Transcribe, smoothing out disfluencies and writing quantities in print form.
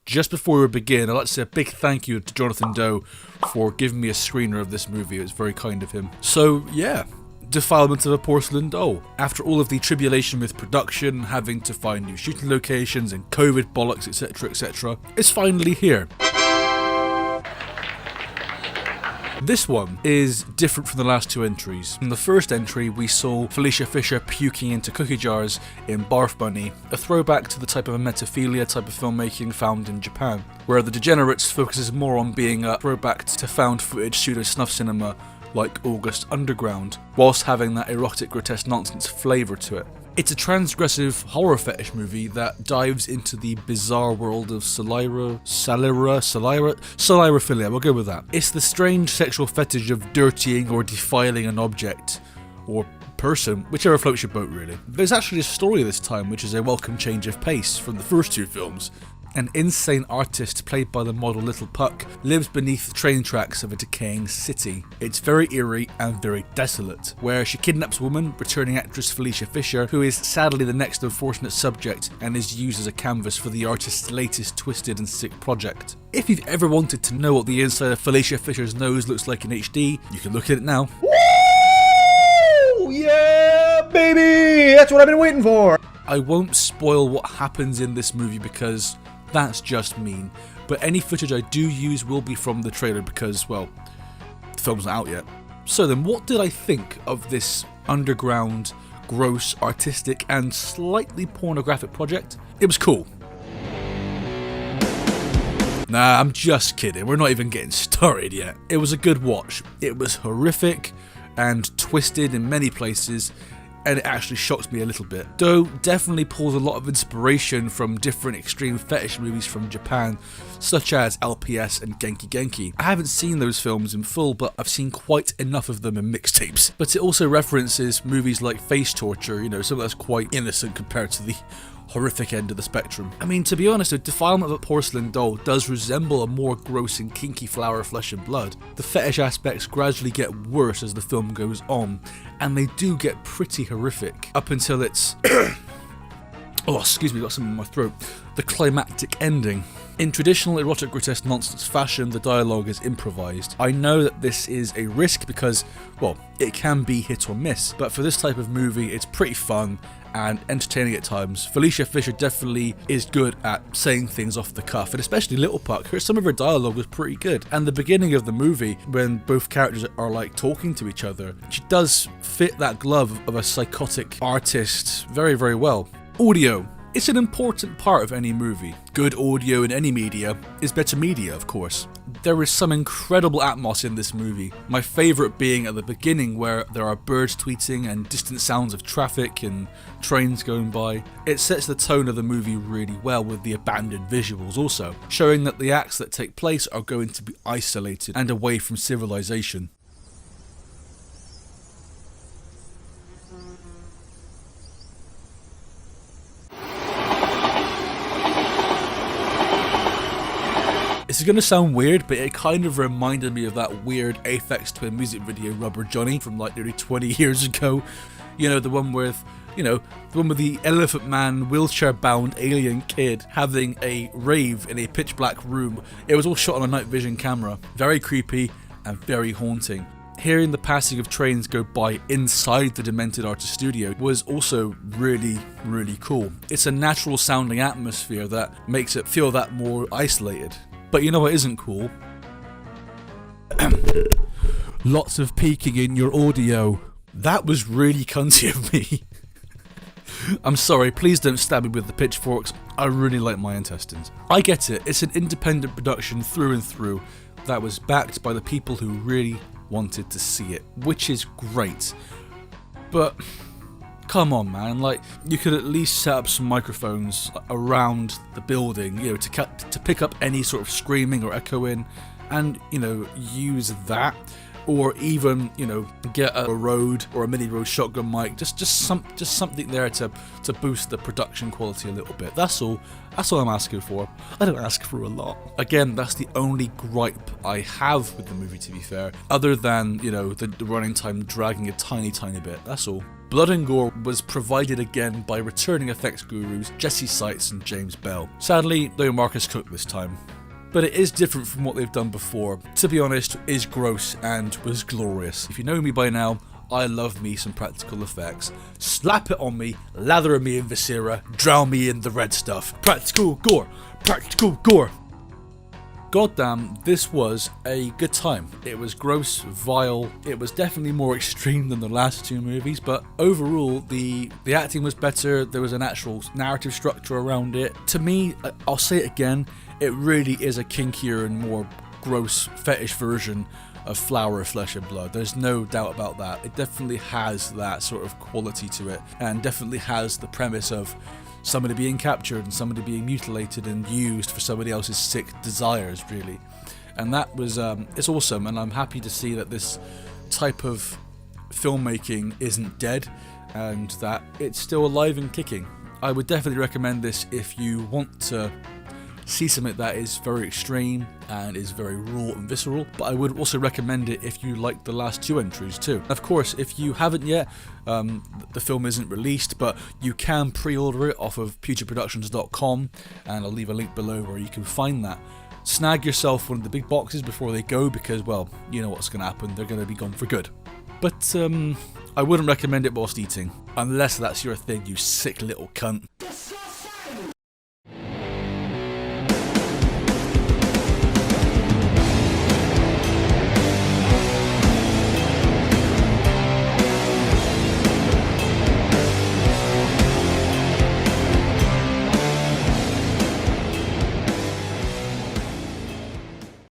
Just before we begin, I'd like to say a big thank you to Jonathan Doe for giving me a screener of this movie. It was very kind of him. So yeah, Defilement of a Porcelain Doll. After all of the tribulation with production, having to find new shooting locations and COVID bollocks, etc, etc, it's finally here. This one is different from the last two entries. In the first entry, we saw Felicia Fisher puking into cookie jars in Barf Bunny, a throwback to the type of emetophilia type of filmmaking found in Japan, where The Degenerates focuses more on being a throwback to found footage pseudo-snuff cinema like August Underground, whilst having that erotic grotesque nonsense flavour to it. It's a transgressive horror fetish movie that dives into the bizarre world of Saliraphilia, we'll go with that. It's the strange sexual fetish of dirtying or defiling an object, or person, whichever floats your boat really. There's actually a story this time which is a welcome change of pace from the first two films. An insane artist, played by the model Little Puck, lives beneath the train tracks of a decaying city. It's very eerie and very desolate, where she kidnaps a woman, returning actress Felicia Fisher, who is sadly the next unfortunate subject and is used as a canvas for the artist's latest twisted and sick project. If you've ever wanted to know what the inside of Felicia Fisher's nose looks like in HD, you can look at it now. Woo! Yeah, baby! That's what I've been waiting for! I won't spoil what happens in this movie because that's just mean, but any footage I do use will be from the trailer because, well, the film's not out yet. So then, what did I think of this underground, gross, artistic, and slightly pornographic project? It was cool. Nah, I'm just kidding, we're not even getting started yet. It was a good watch. It was horrific and twisted in many places, and it actually shocked me a little bit. Doe definitely pulls a lot of inspiration from different extreme fetish movies from Japan, such as LPS and Genki Genki. I haven't seen those films in full, but I've seen quite enough of them in mixtapes. But it also references movies like Face Torture, something that's quite innocent compared to the horrific end of the spectrum. I mean, to be honest, the Defilement of a Porcelain Doll does resemble a more gross and kinky flower of flesh and blood. The fetish aspects gradually get worse as the film goes on, and they do get pretty horrific, up until it's oh, excuse me, got something in my throat. The climactic ending. In traditional erotic grotesque nonsense fashion, the dialogue is improvised. I know that this is a risk because, well, it can be hit or miss, but for this type of movie, it's pretty fun and entertaining at times. Felicia Fisher definitely is good at saying things off the cuff, and especially Little Puck. Some of her dialogue was pretty good. And the beginning of the movie, when both characters are like talking to each other, she does fit that glove of a psychotic artist very, very well. Audio. It's an important part of any movie. Good audio in any media is better media, of course. There is some incredible atmos in this movie, my favourite being at the beginning where there are birds tweeting and distant sounds of traffic and trains going by. It sets the tone of the movie really well with the abandoned visuals also, showing that the acts that take place are going to be isolated and away from civilization. This is going to sound weird, but it kind of reminded me of that weird Aphex Twin music video Rubber Johnny from like nearly 20 years ago. The one with, the Elephant Man wheelchair-bound alien kid having a rave in a pitch black room. It was all shot on a night vision camera. Very creepy and very haunting. Hearing the passing of trains go by inside the demented artist studio was also really, really cool. It's a natural sounding atmosphere that makes it feel that more isolated. But you know what isn't cool? Lots of peaking in your audio. That was really cunty of me. I'm sorry, please don't stab me with the pitchforks. I really like my intestines. I get it, it's an independent production through and through that was backed by the people who really wanted to see it, which is great. But come on, man, you could at least set up some microphones around the building, to pick up any sort of screaming or echoing, and, use that. or even, you know, get a Rode or a mini Rode shotgun mic, just something there to boost the production quality a little bit. That's all I'm asking for. I don't ask for a lot. Again, that's the only gripe I have with the movie, to be fair, other than, you know, the running time dragging a tiny bit. That's all. Blood and gore was provided again by returning effects gurus Jesse Seitz and James Bell. Sadly, no Marcus Cook this time. But it is different from what they've done before. To be honest, it is gross and was glorious. If you know me by now, I love me some practical effects. Slap it on me, lather me in viscera, drown me in the red stuff. Practical gore! Practical gore! Goddamn, this was a good time. It was gross, vile, it was definitely more extreme than the last two movies, but overall, the acting was better, there was an actual narrative structure around it. To me, I'll say it again, it really is a kinkier and more gross fetish version of Flower of Flesh and Blood. There's no doubt about that. It definitely has that sort of quality to it, and definitely has the premise of somebody being captured and somebody being mutilated and used for somebody else's sick desires, really. And that was, it's awesome, and I'm happy to see that this type of filmmaking isn't dead and that it's still alive and kicking. I would definitely recommend this if you want to see something that is very extreme and is very raw and visceral, but I would also recommend it if you like the last two entries too. Of course, if you haven't yet, the film isn't released, but you can pre-order it off of futureproductions.com, and I'll leave a link below where you can find that. Snag yourself one of the big boxes before they go, because, well, you know what's going to happen, they're going to be gone for good. But I wouldn't recommend it whilst eating, unless that's your thing, you sick little cunt.